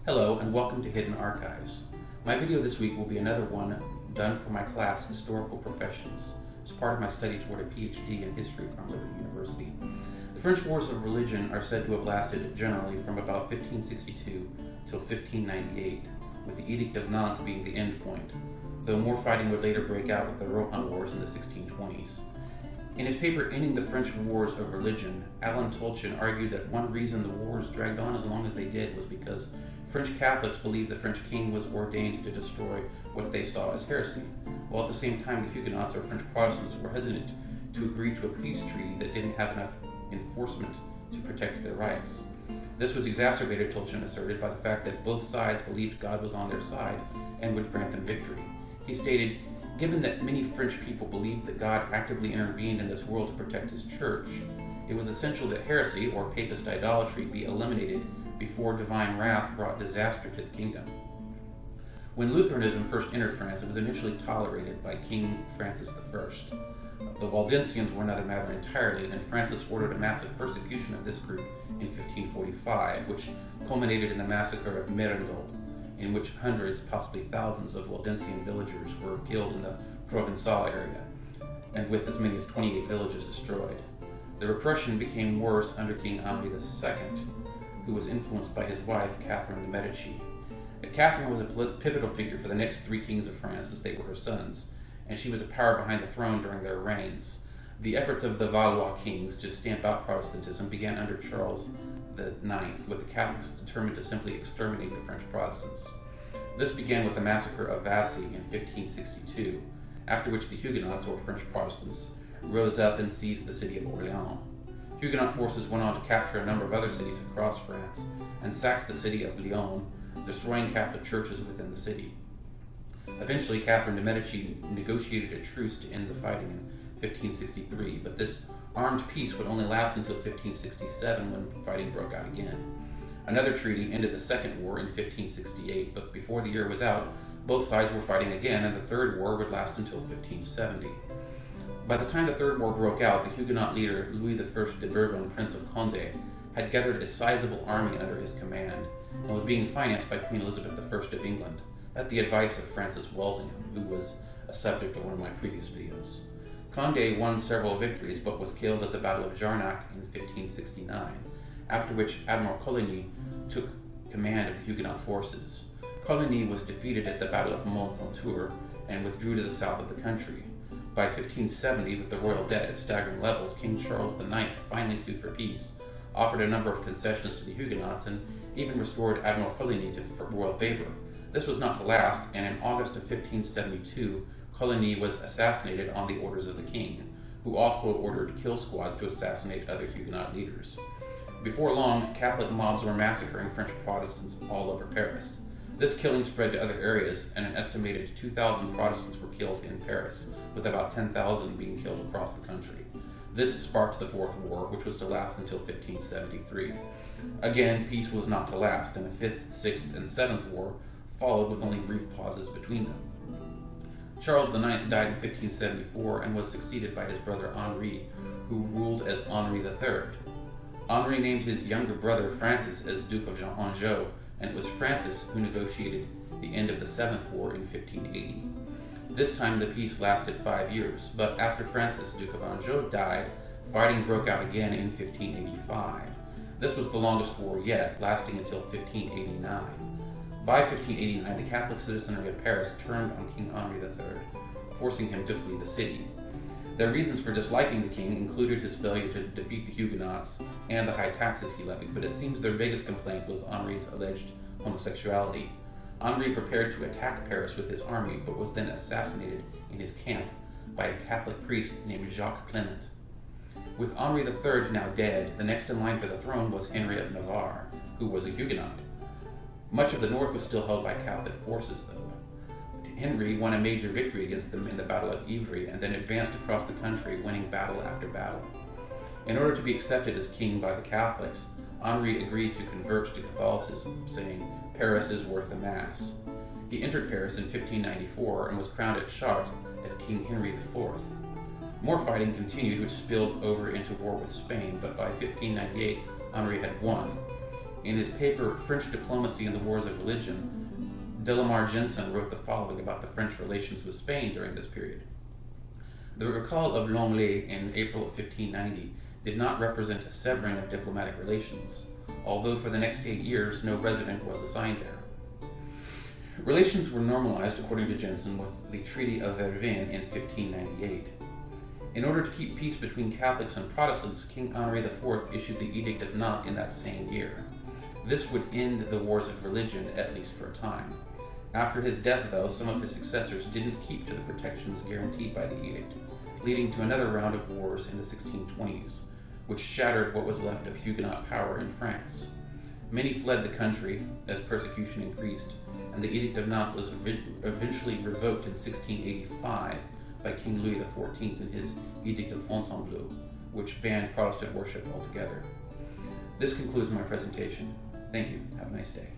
Hello and welcome to Hidden Archives. My video this week will be another one done for my class Historical Professions as part of my study toward a PhD in history from Liberty University. The French Wars of Religion are said to have lasted generally from about 1562 till 1598, with the Edict of Nantes being the end point, though more fighting would later break out with the Rohan Wars in the 1620s. In his paper Ending the French Wars of Religion, Alan Tolchin argued that one reason the wars dragged on as long as they did was because French Catholics believed the French king was ordained to destroy what they saw as heresy, while at the same time the Huguenots or French Protestants were hesitant to agree to a peace treaty that didn't have enough enforcement to protect their rights. This was exacerbated, Tolchin asserted, by the fact that both sides believed God was on their side and would grant them victory. He stated, "Given that many French people believed that God actively intervened in this world to protect his church, it was essential that heresy, or papist idolatry, be eliminated before divine wrath brought disaster to the kingdom." When Lutheranism first entered France, it was initially tolerated by King Francis I. The Waldensians were another matter entirely, and Francis ordered a massive persecution of this group in 1545, which culminated in the massacre of Merindol, in which hundreds, possibly thousands, of Waldensian villagers were killed in the Provençal area, and with as many as 28 villages destroyed. The repression became worse under King Henri II, who was influenced by his wife, Catherine de' Medici. Catherine was a pivotal figure for the next three kings of France, as they were her sons, and she was a power behind the throne during their reigns. The efforts of the Valois kings to stamp out Protestantism began under Charles IX, with the Catholics determined to simply exterminate the French Protestants. This began with the massacre of Vassy in 1562, after which the Huguenots, or French Protestants, rose up and seized the city of Orléans. Huguenot forces went on to capture a number of other cities across France and sacked the city of Lyon, destroying Catholic churches within the city. Eventually, Catherine de' Medici negotiated a truce to end the fighting in 1563, but this armed peace would only last until 1567, when fighting broke out again. Another treaty ended the Second War in 1568, but before the year was out, both sides were fighting again, and the Third War would last until 1570. By the time the Third War broke out, the Huguenot leader Louis I de Bourbon, Prince of Condé, had gathered a sizable army under his command and was being financed by Queen Elizabeth I of England, at the advice of Francis Walsingham, who was a subject of one of my previous videos. Condé won several victories, but was killed at the Battle of Jarnac in 1569, after which Admiral Coligny took command of the Huguenot forces. Coligny was defeated at the Battle of Moncontour and withdrew to the south of the country. By 1570, with the royal debt at staggering levels, King Charles IX finally sued for peace, offered a number of concessions to the Huguenots, and even restored Admiral Coligny to royal favor. This was not to last, and in August of 1572, Coligny was assassinated on the orders of the king, who also ordered kill squads to assassinate other Huguenot leaders. Before long, Catholic mobs were massacring French Protestants all over Paris. This killing spread to other areas, and an estimated 2,000 Protestants were killed in Paris, with about 10,000 being killed across the country. This sparked the Fourth War, which was to last until 1573. Again, peace was not to last, and the Fifth, Sixth, and Seventh War followed with only brief pauses between them. Charles IX died in 1574 and was succeeded by his brother Henri, who ruled as Henri III. Henri named his younger brother Francis as Duke of Anjou, and it was Francis who negotiated the end of the Seventh War in 1580. This time the peace lasted 5 years, but after Francis, Duke of Anjou, died, fighting broke out again in 1585. This was the longest war yet, lasting until 1589. By 1589, the Catholic citizenry of Paris turned on King Henri III, forcing him to flee the city. Their reasons for disliking the king included his failure to defeat the Huguenots and the high taxes he levied, but it seems their biggest complaint was Henri's alleged homosexuality. Henri prepared to attack Paris with his army, but was then assassinated in his camp by a Catholic priest named Jacques Clement. With Henri III now dead, the next in line for the throne was Henry of Navarre, who was a Huguenot. Much of the north was still held by Catholic forces, though. Henry won a major victory against them in the Battle of Ivry, and then advanced across the country, winning battle after battle. In order to be accepted as king by the Catholics, Henri agreed to convert to Catholicism, saying, "Paris is worth a mass." He entered Paris in 1594 and was crowned at Chartres as King Henry IV. More fighting continued, which spilled over into war with Spain, but by 1598, Henri had won. In his paper, French Diplomacy and the Wars of Religion, Delamar Jensen wrote the following about the French relations with Spain during this period. The recall of Lenglet in April of 1590 did not represent a severing of diplomatic relations, although for the next 8 years no resident was assigned there. Relations were normalized, according to Jensen, with the Treaty of Vervins in 1598. In order to keep peace between Catholics and Protestants, King Henri IV issued the Edict of Nantes in that same year. This would end the wars of religion, at least for a time. After his death, though, some of his successors didn't keep to the protections guaranteed by the edict, leading to another round of wars in the 1620s, which shattered what was left of Huguenot power in France. Many fled the country as persecution increased, and the Edict of Nantes was eventually revoked in 1685 by King Louis XIV in his Edict of Fontainebleau, which banned Protestant worship altogether. This concludes my presentation. Thank you. Have a nice day.